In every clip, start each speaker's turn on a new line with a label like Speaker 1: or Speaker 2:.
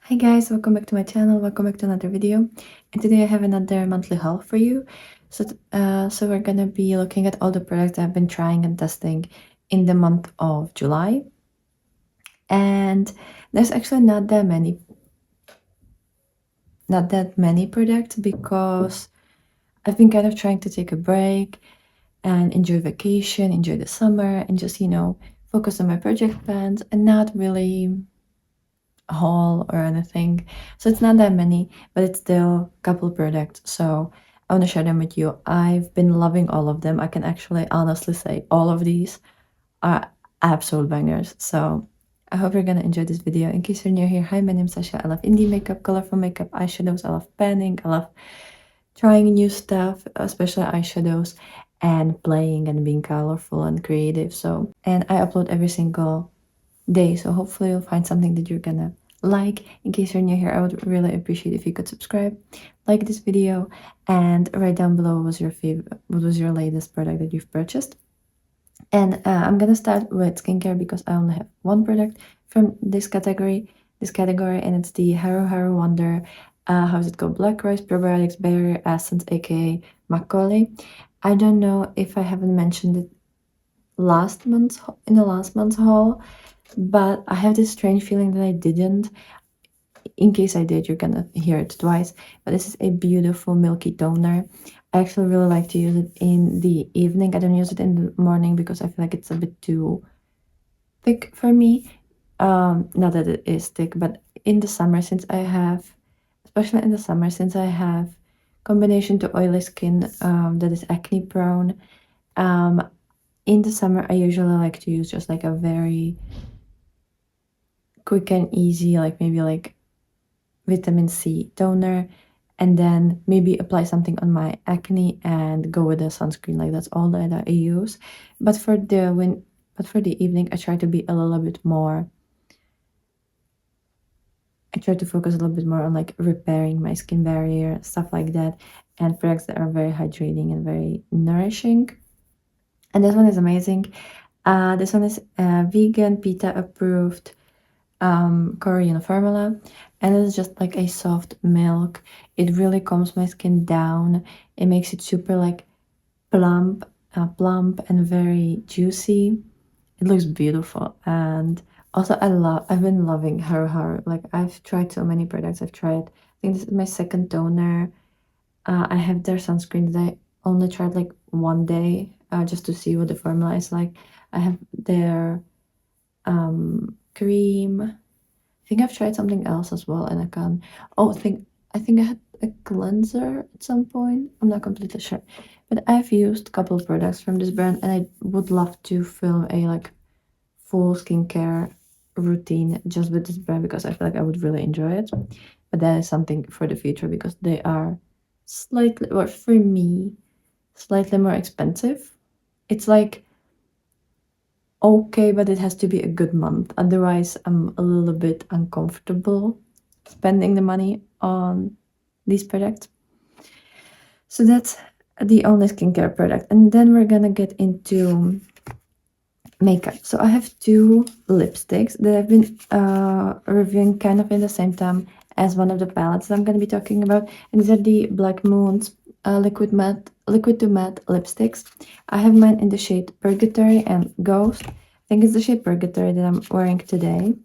Speaker 1: Hi guys, welcome back to my channel, welcome back to another video. And today I have another monthly haul for you. So we're gonna be looking at all the products I've been trying and testing in the month of July. And there's actually not that many products because I've been kind of trying to take a break and enjoy vacation, enjoy the summer, and just, focus on my project plans and not really haul or anything. So it's not that many, but it's still a couple products. So I want to share them with you. I've been loving all of them. I can actually honestly say all of these are absolute bangers. So I hope you're gonna enjoy this video. In case you're new here, hi, my name's Sasha. I love indie makeup, colorful makeup, eyeshadows. I love panning. I love trying new stuff, especially eyeshadows, and playing and being colorful and creative. And I upload every single day. So hopefully you'll find something that you're gonna like. In case you're new here, I would really appreciate if you could subscribe, like this video, and write down below what was your latest product that you've purchased. And I'm gonna start with skincare because I only have one product from this category, and it's the Haru Haru Wonder, how's it called? Black Rice Probiotics Barrier Essence, aka Macaulay. I don't know if I haven't mentioned it in the last month's haul, but I have this strange feeling that I didn't. In case I did, you're gonna hear it twice. But this is a beautiful milky toner. I actually really like to use it in the evening. I don't use it in the morning because I feel like it's a bit too thick for me. Not that it is thick, but in the summer, especially in the summer, since I have combination to oily skin that is acne prone, um, in the summer I usually like to use just like a very quick and easy, like maybe like vitamin C toner, and then maybe apply something on my acne and go with the sunscreen. Like that's all that I use. But for the evening, I try to be a little bit more. I try to focus a little bit more on like repairing my skin barrier, stuff like that, and products that are very hydrating and very nourishing. And this one is amazing. This one is vegan, PETA approved, Korean formula, and it's just like a soft milk. It really calms my skin down. It makes it super like plump and very juicy. It looks beautiful. And also I've been loving Haru Haru. Like I've tried so many products. I think this is my second toner. I have their sunscreen that I only tried like one day, just to see what the formula is like. I have their cream. I think I've tried something else as well, and I can't. Oh, I think I had a cleanser at some point. I'm not completely sure, but I've used a couple of products from this brand, and I would love to film a like full skincare routine just with this brand because I feel like I would really enjoy it. But that is something for the future because they are slightly, or for me, slightly more expensive. It's like okay, but it has to be a good month. Otherwise, I'm a little bit uncomfortable spending the money on these products. So that's the only skincare product. And then we're gonna get into makeup. So I have two lipsticks that I've been reviewing kind of in the same time as one of the palettes that I'm going to be talking about. And these are the Black Moon's liquid to matte lipsticks. I have mine in the shade Purgatory and Ghost. I think it's the shade Purgatory that I'm wearing today.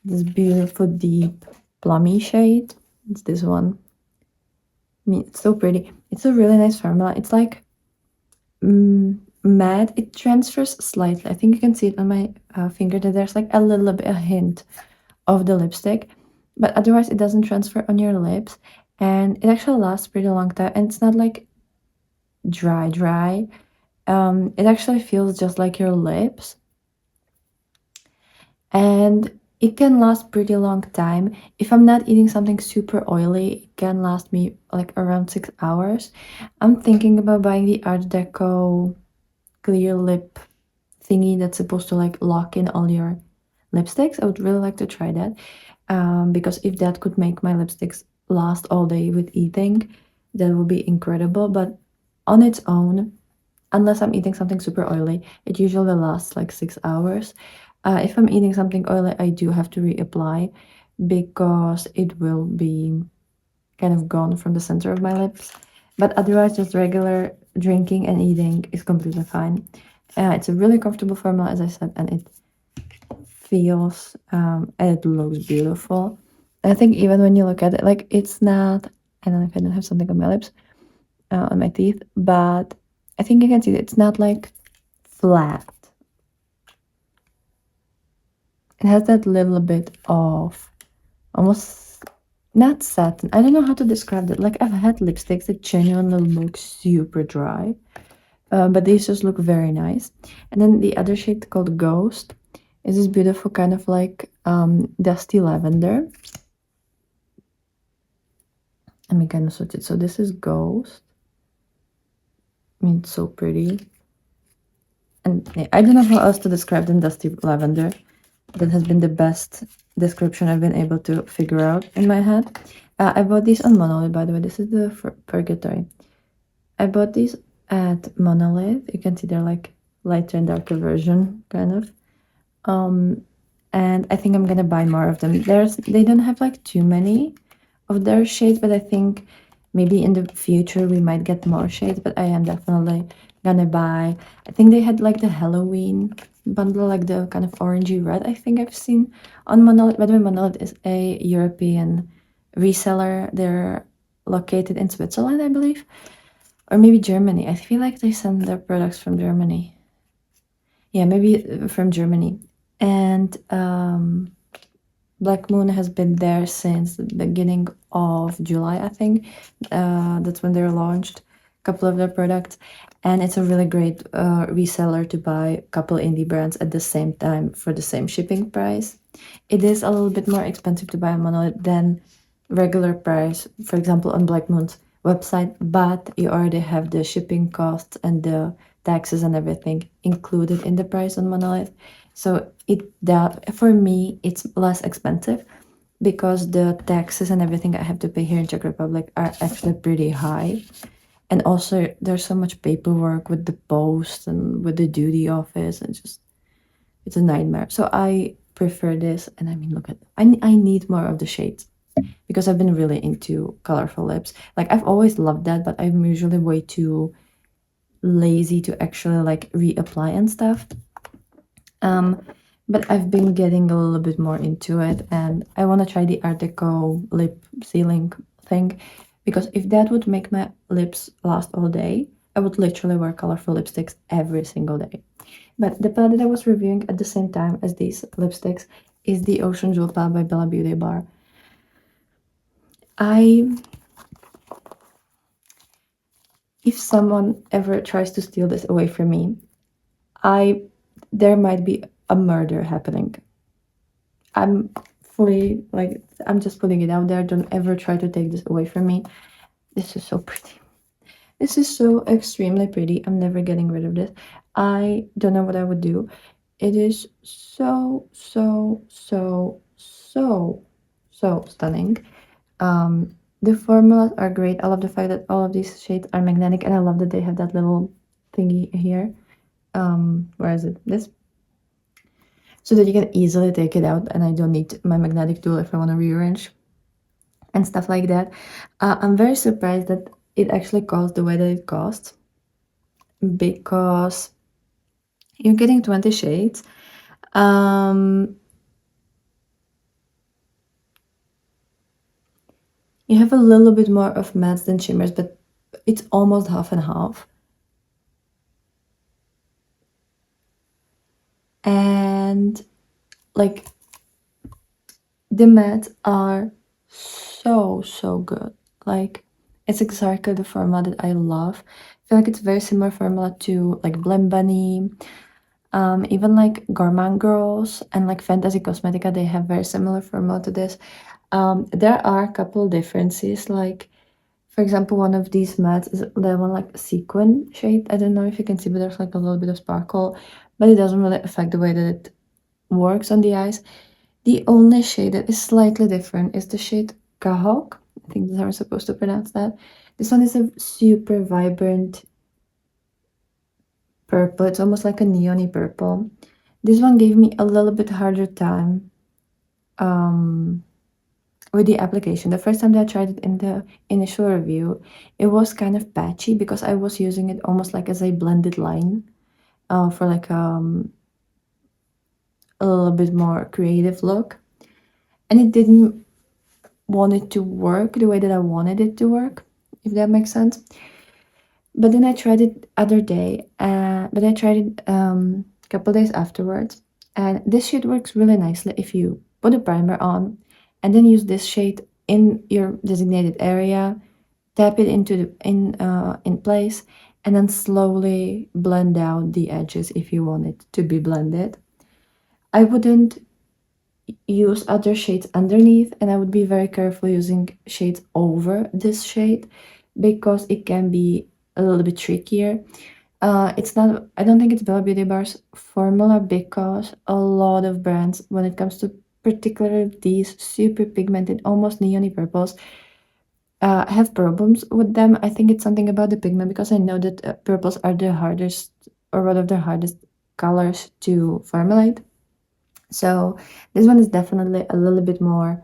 Speaker 1: This beautiful deep plummy shade. It's this one. I mean, it's so pretty. It's a really nice formula. It's like matte. It transfers slightly. I think you can see it on my finger that there's like a little bit, a hint of the lipstick, but otherwise it doesn't transfer on your lips, and it actually lasts pretty long time, and it's not like dry. It actually feels just like your lips, and it can last pretty long time. If I'm not eating something super oily, it can last me like around 6 hours. I'm thinking about buying the Art Deco clear lip thingy that's supposed to like lock in all your lipsticks. I would really like to try that, because if that could make my lipsticks last all day with eating, that would be incredible. But on its own, unless I'm eating something super oily, it usually lasts like 6 hours. If I'm eating something oily, I do have to reapply, because it will be kind of gone from the center of my lips. But otherwise, just regular drinking and eating is completely fine. It's a really comfortable formula, as I said, and it feels and it looks beautiful. I think even when you look at it, like it's not. I don't know if I don't have something on my lips, on my teeth, but I think you can see that it's not like flat. It has that little bit of almost not satin. I don't know how to describe it. Like I've had lipsticks that genuinely look super dry, but these just look very nice. And then the other shade called Ghost is this beautiful kind of like dusty lavender. Let me kind of switch it. So this is Ghost. I mean, it's so pretty. And yeah, I don't know how else to describe than dusty lavender. That has been the best description I've been able to figure out in my head. I bought these on Monolith, by the way. This is the Purgatory. I bought these at Monolith. You can see they're like lighter and darker version, kind of. And I think I'm gonna buy more of them. They don't have like too many of their shades, but I think maybe in the future we might get more shades. But I am definitely gonna buy. I think they had like the Halloween bundle, like the kind of orangey red. I think I've seen on Monolith. By the way, Monolith is a European reseller. They're located in Switzerland, I believe, or maybe Germany. I feel like they send their products from Germany. Yeah, maybe from Germany. And Black Moon has been there since the beginning of July, I think. That's when they're launched a couple of their products. And it's a really great reseller to buy a couple indie brands at the same time for the same shipping price. It is a little bit more expensive to buy a Monolith than regular price, for example, on Black Moon's website, but you already have the shipping costs and the taxes and everything included in the price on Monolith. So that for me it's less expensive because the taxes and everything I have to pay here in Czech Republic are actually pretty high. And also there's so much paperwork with the post and with the duty office and just it's a nightmare. So I prefer this, and I mean look at I need more of the shades because I've been really into colorful lips. Like I've always loved that, but I'm usually way too lazy to actually like reapply and stuff. But I've been getting a little bit more into it, and I want to try the Art Deco lip sealing thing because if that would make my lips last all day, I would literally wear colorful lipsticks every single day. But the palette that I was reviewing at the same time as these lipsticks is the Ocean Jewel palette by Bella Beauty Bar. If someone ever tries to steal this away from me, there might be a murder happening. I'm I'm just putting it out there. Don't ever try to take this away from me. This is so pretty. This is so extremely pretty. I'm never getting rid of this. I don't know what I would do. It is so, so, so, so, so stunning. The formulas are great. I love the fact that all of these shades are magnetic, and I love that they have that little thingy here. Where is it? This, so that you can easily take it out, and I don't need my magnetic tool if I want to rearrange and stuff like that. I'm very surprised that it actually costs the way that it costs because you're getting 20 shades. You have a little bit more of mattes than shimmers, but it's almost half and half. And like the mattes are so, so good. Like it's exactly the formula that I love. I feel like it's very similar formula to like Blend Bunny, even like Gourmand Girls and like Fantasy Cosmetica, they have very similar formula to this. There are a couple differences, like for example, one of these mattes is the one like sequin shade. I don't know if you can see, but there's like a little bit of sparkle, but it doesn't really affect the way that it works on the eyes. The only shade that is slightly different is the shade Kahok. I think that's how we're supposed to pronounce that. This one is a super vibrant purple. It's almost like a neony purple. This one gave me a little bit harder time with the application. The first time that I tried it in the initial review, it was kind of patchy because I was using it almost like as a blended line for like a little bit more creative look. And it didn't want it to work the way that I wanted it to work, if that makes sense. But then I tried it other day, but I tried it a couple days afterwards. And this shade works really nicely if you put a primer on and then use this shade in your designated area, tap it into in place, and then slowly blend out the edges if you want it to be blended. I wouldn't use other shades underneath, and I would be very careful using shades over this shade because it can be a little bit trickier. It's not, I don't think it's Bella Beauty Bar's formula because a lot of brands, when it comes to particularly these super pigmented, almost neony purples, have problems with them. I think it's something about the pigment because I know that purples are the hardest or one of the hardest colors to formulate. So this one is definitely a little bit more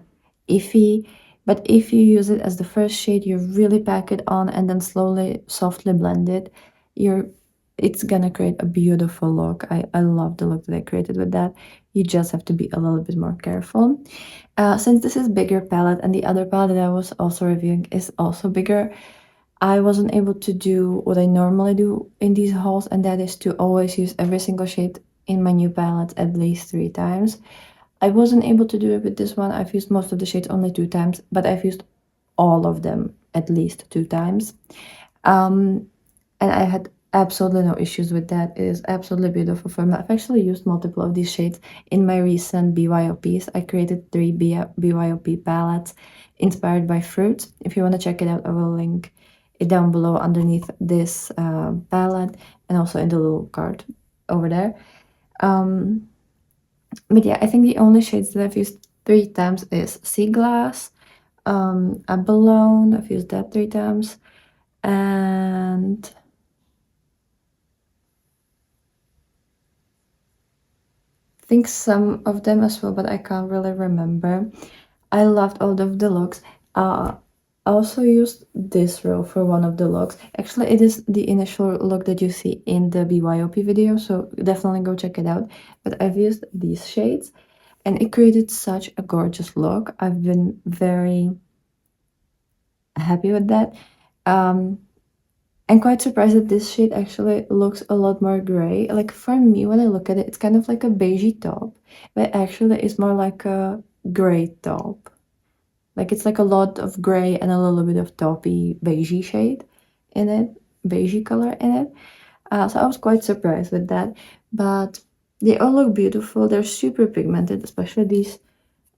Speaker 1: iffy, but if you use it as the first shade, you really pack it on and then slowly, softly blend it, you're it's gonna create a beautiful look. I love the look that I created with that. You just have to be a little bit more careful. Since this is bigger palette and the other palette that I was also reviewing is also bigger, I wasn't able to do what I normally do in these hauls, and that is to always use every single shade in my new palette at least 3 times. I wasn't able to do it with this one. I've used most of the shades only 2 times, but I've used all of them at least 2 times. And I had absolutely no issues with that. It is absolutely beautiful for me. I've actually used multiple of these shades in my recent BYOPs. I created 3 BYOP palettes inspired by fruits. If you want to check it out, I will link it down below underneath this palette and also in the little card over there. But yeah, I think the only shades that I've used 3 times is Sea Glass, Abalone. I've used that 3 times, and I think some of them as well, but I can't really remember. I loved all of the looks. I also used this row for one of the looks. Actually, it is the initial look that you see in the BYOP video, so definitely go check it out. But I've used these shades, and it created such a gorgeous look. I've been very happy with that. I'm quite surprised that this shade actually looks a lot more gray. Like for me, when I look at it, it's kind of like a beigey top, but actually it's more like a gray top. Like it's like a lot of gray and a little bit of taupey beigey shade in it, beigey color in it. So I was quite surprised with that, but they all look beautiful. They're super pigmented, especially these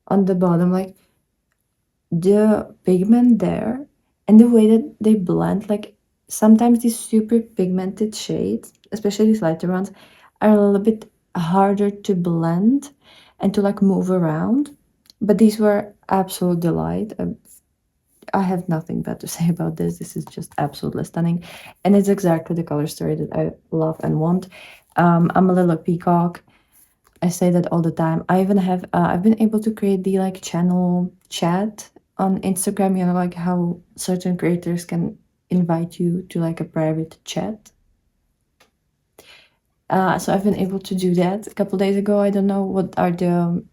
Speaker 1: on the bottom. Like the pigment there and the way that they blend, like sometimes these super pigmented shades, especially these lighter ones, are a little bit harder to blend and to like move around, but these were absolute delight. I have nothing bad to say about this. This is just absolutely stunning, and it's exactly the color story that I love and want. I'm a little peacock. I say that all the time. I even have I've been able to create the like channel chat on Instagram, you know, like how certain creators can invite you to like a private chat. So I've been able to do that a couple days ago. I don't know what are the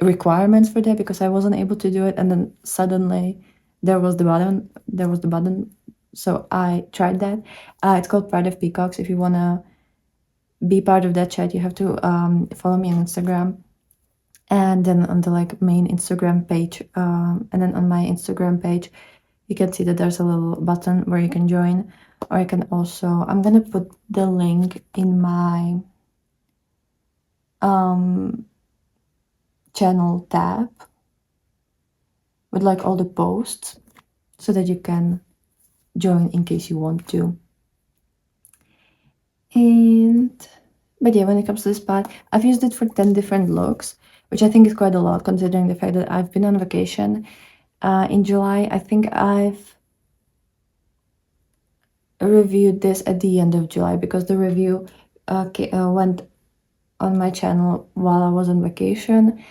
Speaker 1: requirements for that because I wasn't able to do it, and then suddenly there was the button, so I tried that. It's called Pride of Peacocks. If you want to be part of that chat, you have to follow me on Instagram, and then on the like main Instagram page, and then on my Instagram page you can see that there's a little button where you can join, or you can also, I'm gonna put the link in my channel tab with like all the posts so that you can join in case you want to. And but yeah, when it comes to this part, I've used it for 10 different looks, which I think is quite a lot considering the fact that I've been on vacation in July. I think I've reviewed this at the end of July because the review went on my channel while I was on vacation.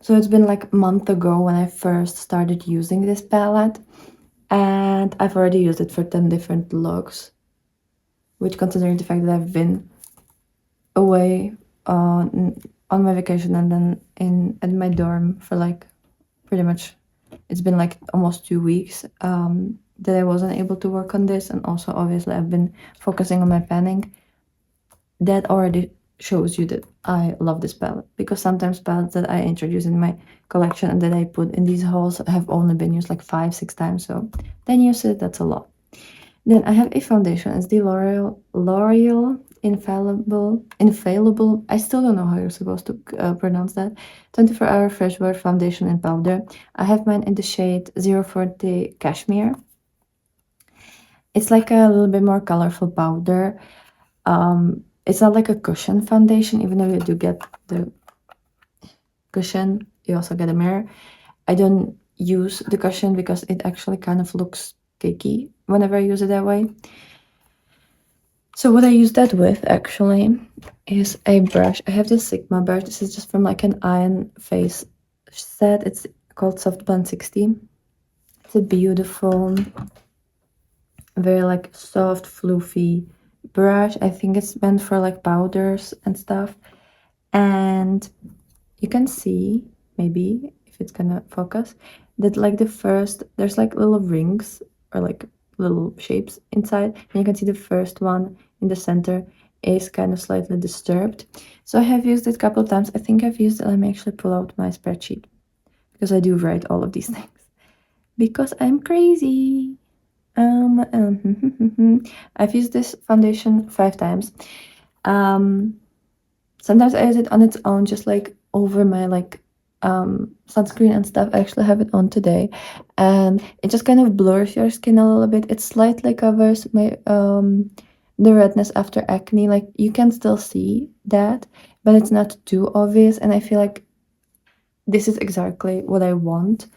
Speaker 1: So it's been like a month ago when I first started using this palette, and I've already used it for 10 different looks, which, considering the fact that I've been away on my vacation and then in my dorm for like pretty much, it's been like almost 2 weeks, that I wasn't able to work on this, and also obviously I've been focusing on my panning. That already shows you that I love this palette, because sometimes palettes that I introduce in my collection and that I put in these hauls have only been used like 5-6 times, so 10 uses, that's a lot. Then I have a foundation. It's the L'Oreal Infallible. I still don't know how you're supposed to pronounce that. 24-hour fresh wear foundation in powder. I have mine in the shade 040 Cashmere. It's like a little bit more colorful powder. It's not like a cushion foundation, even though you do get the cushion, you also get a mirror. I don't use the cushion because it actually kind of looks cakey whenever I use it that way. So what I use that with actually is a brush. I have this Sigma brush. This is just from like an iron face set. It's called Soft Blend 60. It's a beautiful, very like soft, fluffy brush. I think it's meant for like powders and stuff. And you can see, maybe if it's gonna focus, that like the first, there's like little rings or like little shapes inside, and you can see the first one in the center is kind of slightly disturbed. So I have used it a couple of times. I think I've used it. Let me actually pull out my spreadsheet, because I do write all of these things because I'm crazy. I've used this foundation 5 times. Sometimes I use it on its own, just like over my like sunscreen and stuff. I actually have it on today, and it just kind of blurs your skin a little bit. It slightly covers my the redness after acne. Like, you can still see that, but it's not too obvious, and I feel like this is exactly what I want.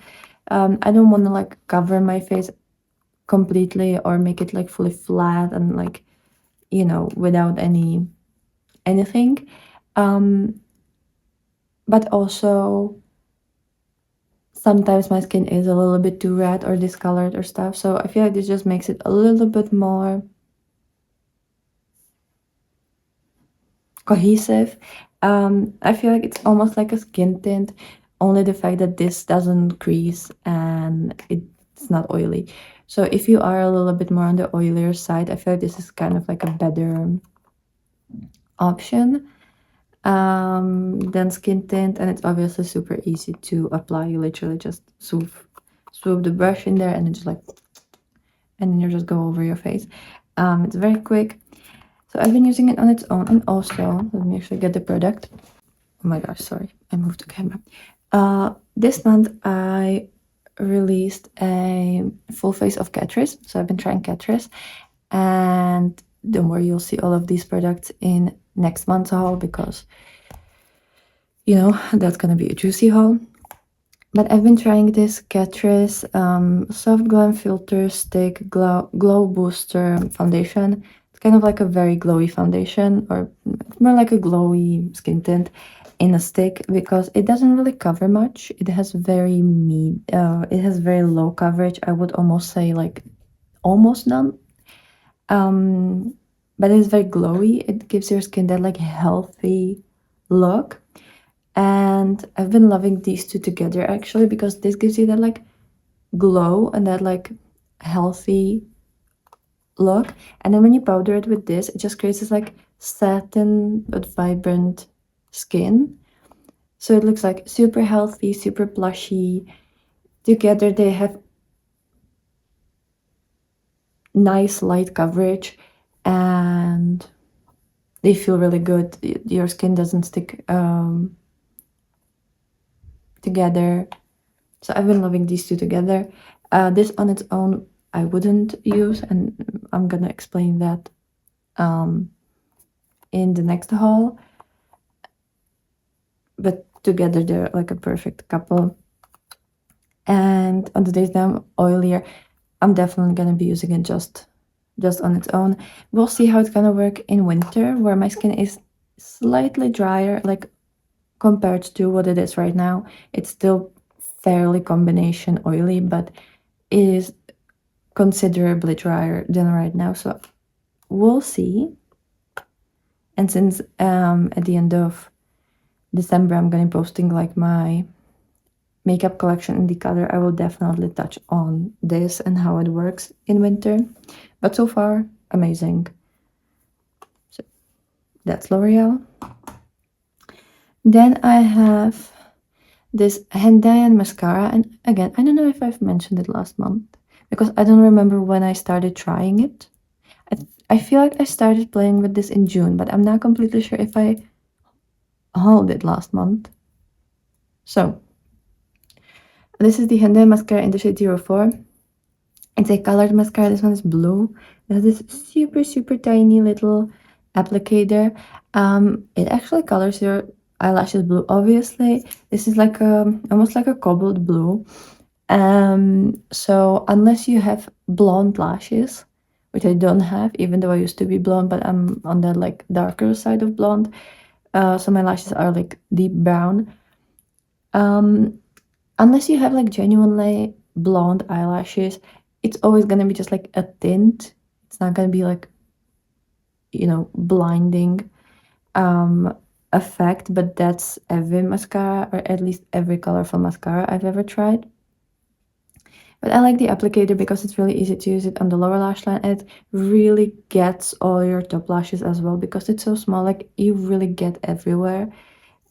Speaker 1: I don't want to like cover my face completely or make it like fully flat and like, without anything. But also sometimes my skin is a little bit too red or discolored or stuff, so I feel like this just makes it a little bit more cohesive. I feel like it's almost like a skin tint, only the fact that this doesn't crease and it's not oily. So if you are a little bit more on the oilier side, I feel like this is kind of like a better option than skin tint, and it's obviously super easy to apply. You literally just swoop the brush in there and then you just go over your face. It's very quick. So I've been using it on its own, and also, let me actually get the product. Oh my gosh, sorry, I moved the camera. This month I released a full face of Catrice, so I've been trying Catrice, and don't worry, you'll see all of these products in next month's haul, because that's gonna be a juicy haul. But I've been trying this Catrice Soft Glam Filter Stick Glow Booster Foundation. It's kind of like a very glowy foundation, or more like a glowy skin tint in a stick, because it doesn't really cover much. It has very low coverage. I would almost say like almost none. But it's very glowy. It gives your skin that like healthy look. And I've been loving these two together actually, because this gives you that like glow and that like healthy look. And then when you powder it with this, it just creates this like satin but vibrant skin. So it looks like super healthy, super plushy. Together they have nice light coverage and they feel really good. Your skin doesn't stick together. So I've been loving these two together. This on its own I wouldn't use, and I'm gonna explain that in the next haul. But together they're like a perfect couple. And on the days that I'm oilier, I'm definitely gonna be using it just on its own. We'll see how it's gonna work in winter, where my skin is slightly drier, like compared to what it is right now. It's still fairly combination oily, but it is considerably drier than right now. So we'll see. And since at the end of December I'm gonna be posting like my makeup collection in the color, I will definitely touch on this and how it works in winter. But so far, amazing. So that's L'Oreal. Then I have this Hendayan mascara, and again, I don't know if I've mentioned it last month because I don't remember when I started trying it. I feel like I started playing with this in June, but I'm not completely sure if I hauled it last month. So this is the Hendayan mascara in the shade 04. It's a colored mascara. This one is blue. It has this super tiny little applicator. It actually colors your eyelashes blue. Obviously, this is like almost like a cobalt blue. So unless you have blonde lashes, which I don't have, even though I used to be blonde, but I'm on the like darker side of blonde. So my lashes are like deep brown. Unless you have like genuinely blonde eyelashes, it's always gonna be just like a tint. It's not gonna be like, blinding effect, but that's every mascara, or at least every colorful mascara I've ever tried. But I like the applicator because it's really easy to use it on the lower lash line. And it really gets all your top lashes as well because it's so small. Like you really get everywhere.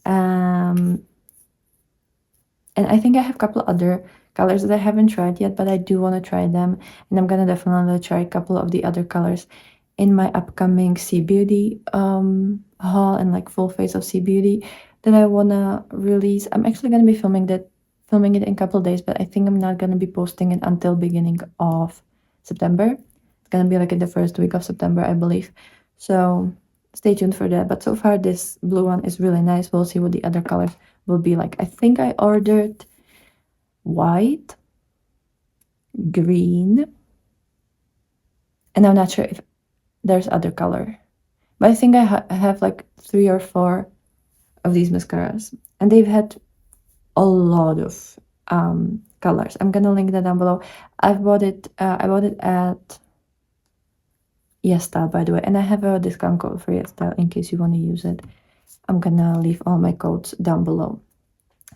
Speaker 1: And I think I have a couple other colors that I haven't tried yet, but I do want to try them. And I'm gonna definitely try a couple of the other colors in my upcoming C Beauty haul and like full face of C Beauty that I wanna release. I'm actually gonna be filming it in a couple of days, but I think I'm not gonna be posting it until beginning of September. It's gonna be like in the first week of September, I believe. So stay tuned for that. But so far this blue one is really nice. We'll see what the other colors will be like. I think I ordered white, green, and I'm not sure if there's other color. But I think I have like 3 or 4 of these mascaras, and they've had a lot of colors. I'm gonna link that down below. I bought it at YesStyle, by the way, and I have a discount code for YesStyle in case you want to use it. I'm gonna leave all my codes down below.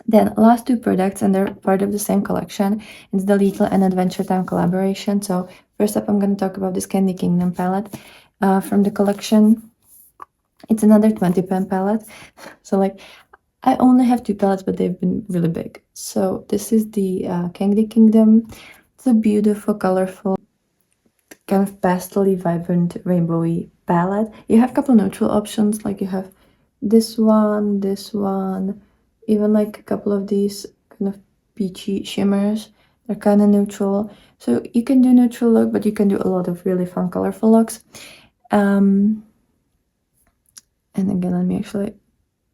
Speaker 1: Then last 2 products, and they're part of the same collection. It's the Little and Adventure Time collaboration. So first up, I'm going to talk about this Candy Kingdom palette from the collection. It's another 20 pen palette. So like I only have 2 palettes, but they've been really big. So this is the Candy Kingdom. It's a beautiful, colorful, kind of pastel-y, vibrant, rainbowy palette. You have a couple neutral options, like you have this one, even like a couple of these kind of peachy shimmers. They're kind of neutral. So you can do neutral look, but you can do a lot of really fun, colorful looks. And again, let me actually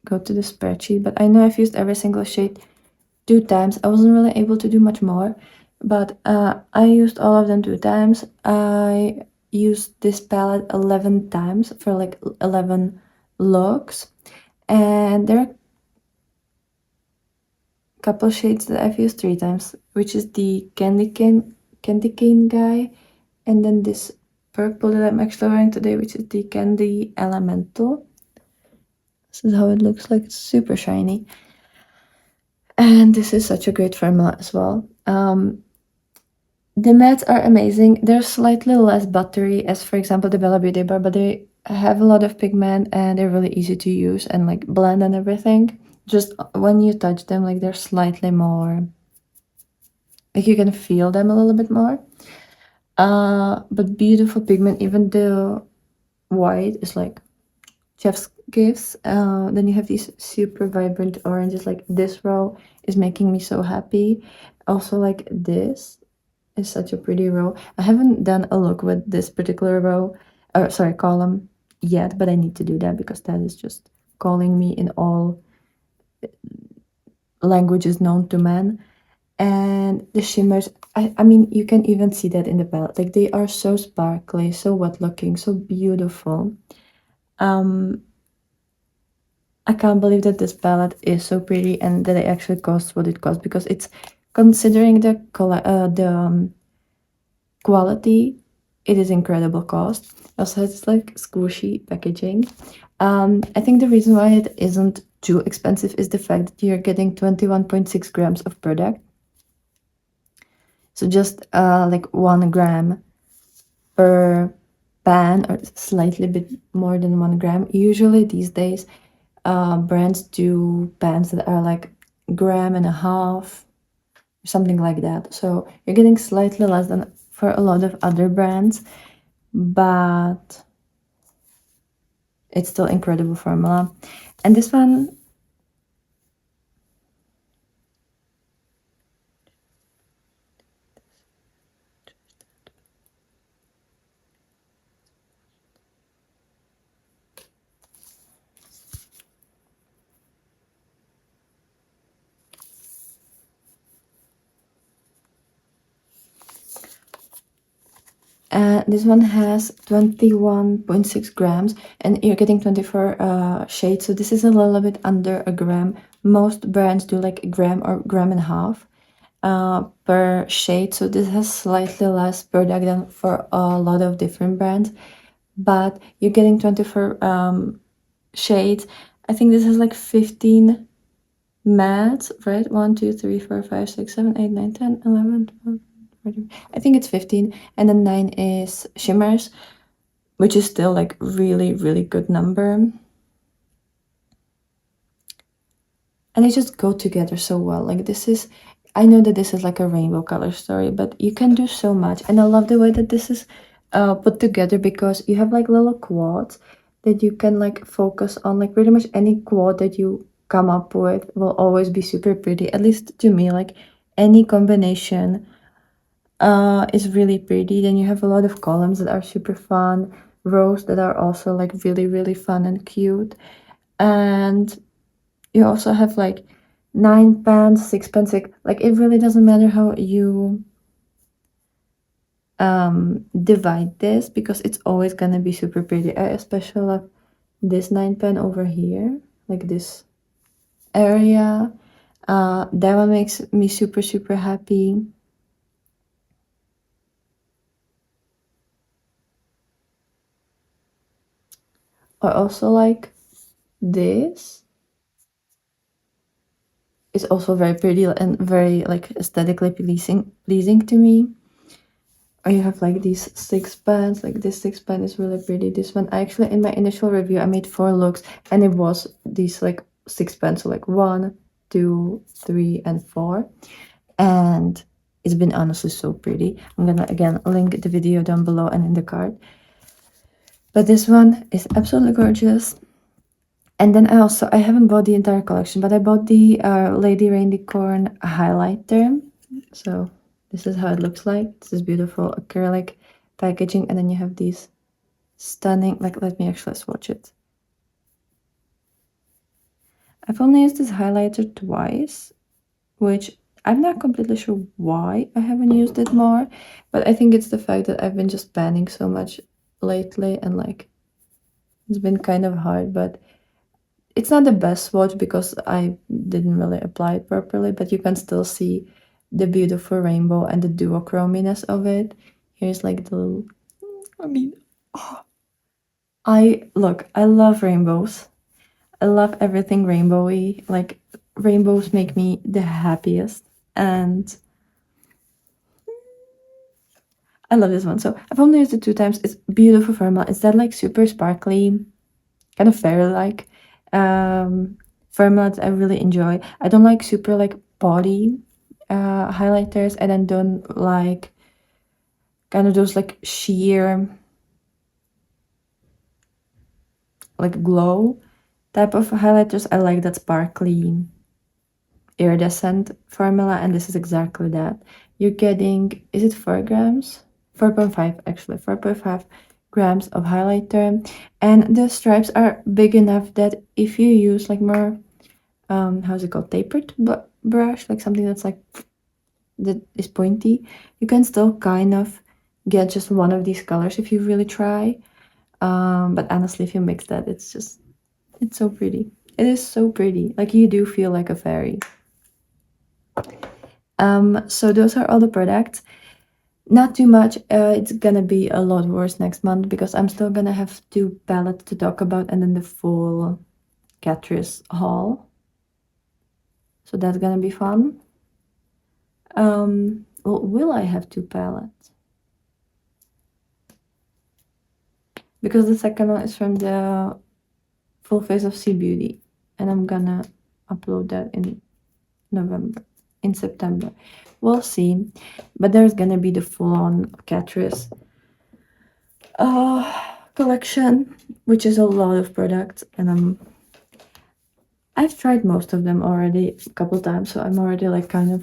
Speaker 1: go to the spreadsheet. But I know I've used every single shade 2 times. I wasn't really able to do much more, but I used all of them 2 times. I used this palette 11 times for like 11 looks, and there are a couple shades that I've used 3 times, which is the candy cane guy, and then this purple that I'm actually wearing today, which is the Candy Elemental. This is how it looks like. It's super shiny. And this is such a great formula as well. The mattes are amazing. They're slightly less buttery as, for example, the Bella Beauty bar, but they have a lot of pigment and they're really easy to use and like blend and everything. Just when you touch them, like they're slightly more, like you can feel them a little bit more. But beautiful pigment. Even the white is like chef's gifts. Then you have these super vibrant oranges. Like this row is making me so happy. Also, like this is such a pretty row. I haven't done a look with this particular row, or sorry, column yet, but I need to do that because that is just calling me in all languages known to man. And the shimmers, I mean, you can even see that in the palette. Like they are so sparkly, so wet looking, so beautiful. I can't believe that this palette is so pretty and that it actually costs what it costs, because it's considering the quality, it is incredible cost. Also has like squishy packaging. I think the reason why it isn't too expensive is the fact that you're getting 21.6 grams of product. So just like 1 gram per pan, or slightly bit more than 1 gram. Usually these days, brands do pans that are like 1.5 grams, something like that. So you're getting slightly less than for a lot of other brands, but it's still incredible formula. And this one, this one has 21.6 grams, and you're getting 24 shades. So this is a little bit under 1 gram. Most brands do like 1 gram or 1.5 grams per shade. So this has slightly less product than for a lot of different brands, but you're getting 24 shades. I think this has like 15 mattes, right? 1, 2, 3, 4, 5, 6, 7, 8, 9, 10, 11, 12, 13. I think it's 15, and then 9 is shimmers, which is still like really, really good number. And they just go together so well. Like this is, I know that this is like a rainbow color story, but you can do so much. And I love the way that this is put together, because you have like little quads that you can like focus on. Like pretty much any quad that you come up with will always be super pretty, at least to me. Like any combination is really pretty. Then you have a lot of columns that are super fun, rows that are also like really, really fun and cute. And you also have like 9 pans, 6 pans, like it really doesn't matter how you divide this, because it's always gonna be super pretty. I especially love this 9 pan over here, like this area. That one makes me super, super happy. I also like this. It's also very pretty and very like aesthetically pleasing to me. Or you have like these 6 pans, like this 6 pan is really pretty. This one, I actually, in my initial review, I made 4 looks, and it was these like 6 pans, so like 1, 2, 3, and 4. And it's been honestly so pretty. I'm gonna again link the video down below and in the card. But this one is absolutely gorgeous. And then I haven't bought the entire collection, but I bought the Lady Rainicorn highlighter. So this is how it looks like. This is beautiful acrylic packaging, and then you have these stunning, like, let me actually swatch it. I've only used this highlighter twice, which I'm not completely sure why I haven't used it more, but I think it's the fact that I've been just panning so much lately, and like it's been kind of hard. But it's not the best swatch because I didn't really apply it properly, but you can still see the beautiful rainbow and the duochrominess of it. Here's like the little, I mean, oh, I love rainbows. I love everything rainbowy. Like rainbows make me the happiest, and I love this one. So I've only used it 2 times. It's beautiful formula. It's that like super sparkly, kind of fairy-like formula that I really enjoy. I don't like super like body highlighters, and I don't like kind of those like sheer like glow type of highlighters. I like that sparkly iridescent formula, and this is exactly that. You're getting, is it 4 grams? 4.5 actually, 4.5 grams of highlighter, and the stripes are big enough that if you use like more how's it called, tapered brush, like something that's like that is pointy, you can still kind of get just one of these colors if you really try. But honestly, if you mix that, it's so pretty. It is so pretty. Like, you do feel like a fairy. So those are all the products. Not too much. It's gonna be a lot worse next month because I'm still gonna have 2 palettes to talk about and then the full Catrice haul. So that's gonna be fun. Well, will I have 2 palettes? Because the second one is from the Full Face of Sea Beauty, and I'm gonna upload that in September. We'll see. But there's gonna be the full-on Catrice collection, which is a lot of products, and I've tried most of them already a couple times, so I'm already like I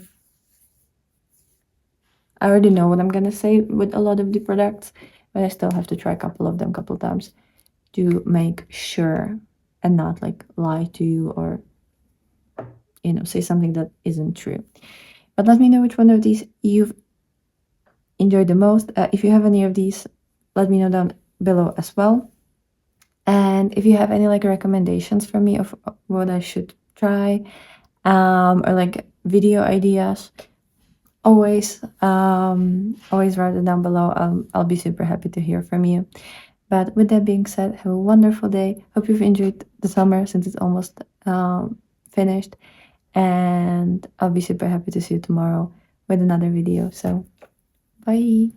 Speaker 1: already know what I'm gonna say with a lot of the products, but I still have to try a couple of them a couple times to make sure and not like lie to you or say something that isn't true. But let me know which one of these you've enjoyed the most. If you have any of these, let me know down below as well. And if you have any like recommendations for me of what I should try, or like video ideas, always write it down below. I'll be super happy to hear from you. But with that being said, have a wonderful day. Hope you've enjoyed the summer since it's almost finished. And I'll be super happy to see you tomorrow with another video. So, bye.